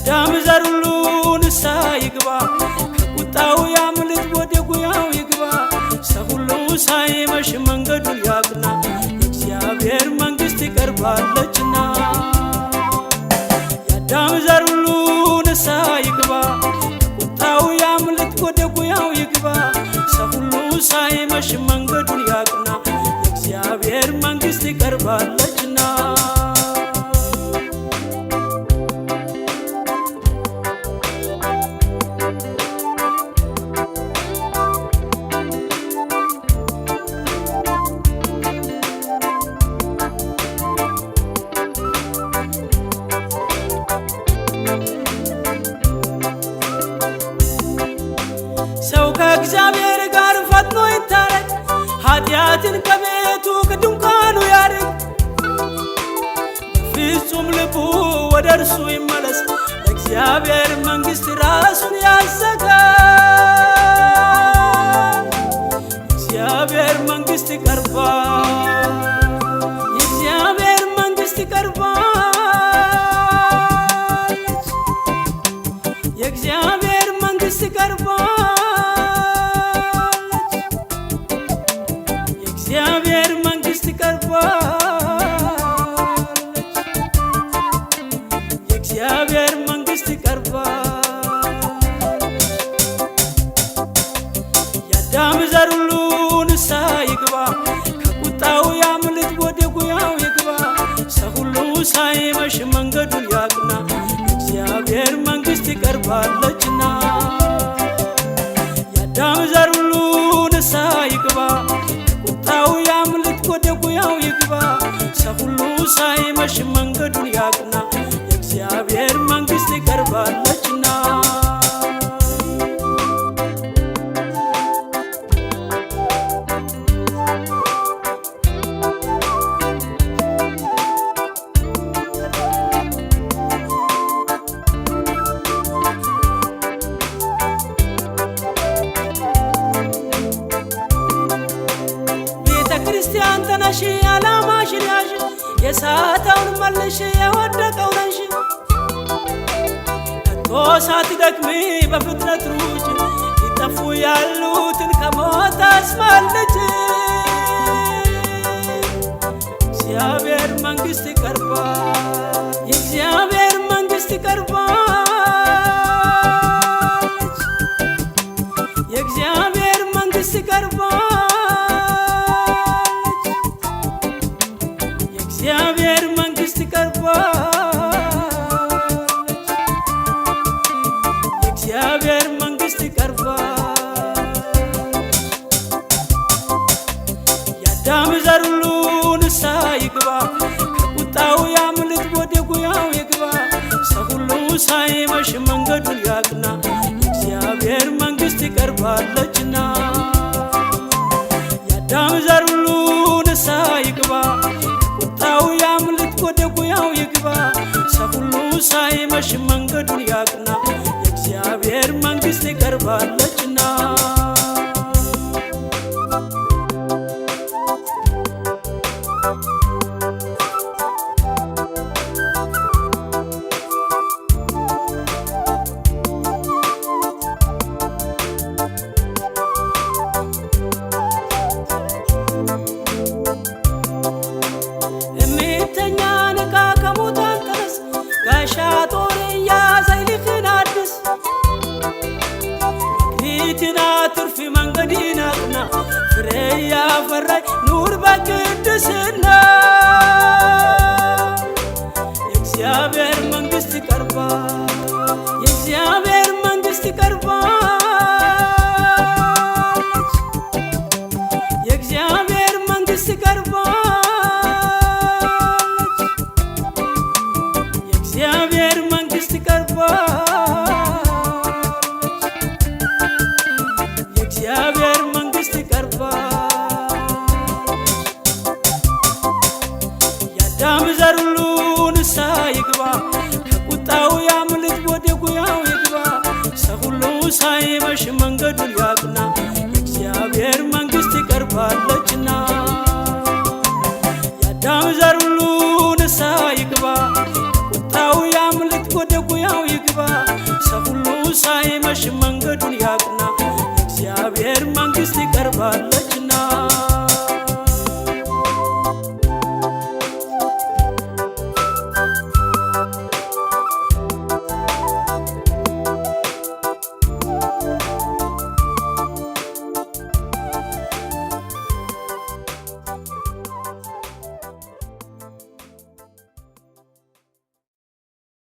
ያዳም ዘር ሁሉ ንስሐ ይግባ ከቁጣው ያምልጥ ወደ ጉያው ይግባ ሰው ሁሉ ሳይመሽ መንገዱን ያቅና የእግዚአብሔር መንግሥት ይቀርባለችና ያዳም ዘር ሁሉ ንስሐ ይግባ ከቁጣው ያምልጥ ወደ ጉያው ይግባ ሰው ሁሉ ሳይመሽ መንገዱን ያቅና የእግዚአብሔር መንግሥት ይቀርባለችና ሰው ከእግዚአብሔር ጋር ፈጥኖ ይታረቅ ኃጢአትን ከቤቱ ከድንኳኑ ያርቅ ፍጹም ልቡ ወደ እርሱ ይመለስ ለእግዚአብሔር መንግሥት ራሱን ያዘጋጅ የእግዚአብሔር መንግሥት ይቀርባል የእግዚአብሔር መንግሥት ይቀርባለች የእግዚአብሔር መንግሥት ይቀርባል የእግዚአብሔር መንግሥት ይቀርባለች የእግዚአብሔር መንግሥት ይቀርባል ያዳም ዘር ሁሉ ንስሐ ይግባ ከቁጣው ያምልጥ ወደ ጉያው ይግባ ሰው ሁሉ ሳይመሽ መንገዱን ያቅና የእግዚአብሔር መንግሥት ይቀርባለችና ያዳም ዘር ሁሉ ንስሐ ይግባ ከቁጣው ያምልጥ ወደ ጉያው ይግባ ሰው ሁሉ ሳይመሽ መንገዱን ያቅና የእግዚአብሔር መንግሥት ይቀርባለችና ክርስቲያን ተነሽ ዓላማሽን ያዥ የሳተውን መልሽ የወደቀው ነሽ ከቶ ሳትደክሚ በፍጥነት ሩጭ ሊጠፉ ያሉትን ከሞት አስመልጭ የእግዚአብሔር መንግሥት ይቀርባል የእግዚአብሔር መንግሥት ይቀርባለች የእግዚአብሔር መንግሥት ይቀርባል የእግዚአብሔር መንግሥት ይቀርባለች የእግዚአብሔር መንግሥት ይቀርባል ያዳም ዘር ሁሉ ንስሐ ይግባ ከቁጣው ያምልጥ ወደ ጉያው ይግባ ሰው ሁሉ ሳይመሽ መንገዱን ያቅና የእግዚአብሔር መንግሥት ይቀርባለችና ያዳም ዘር ሁሉ ንስሐ ይግባ ከቁጣው ያምልጥ ወደ ጉያው ይግባ ሰው ሁሉ ሳይመሽ መንገዱን ያቅና የእግዚአብሔር መንግሥት ይቀርባለችና እምተኛ ንቃ ከሙታን ተነስ ጋሻ ጦር ያዝ ኃይልህን አድስ ፊትን አትርፊ መንገድህን አቅና ፍሬ ያፈራች ኑር በቅድስና የእግዚአብሔር መንግሥት ይቀርባል የእግዚአብሔር መንግሥት ይቀርባለች የእግዚአብሔር መንግሥት ይቀርባለች የእግዚአብሔር መንግሥት ይቀርባለች የእግዚአብሔር መንግሥት ይቀርባለች ያዳም ዘር ሁሉ ንስሐ ይግባ ከቁጣው ያምልጥ ወደ ጉያው ይግባ ሰው ሁሉ ሳይመሽ መንገዱን ያቅና የእግዚአብሔር መንግሥት ይቀርባለችና ያዳም ዘር ሁሉ ንስሐ ይግባ ከቁጣው ያምልጥ ወደ ጉያው ይግባ ሳይመሽማ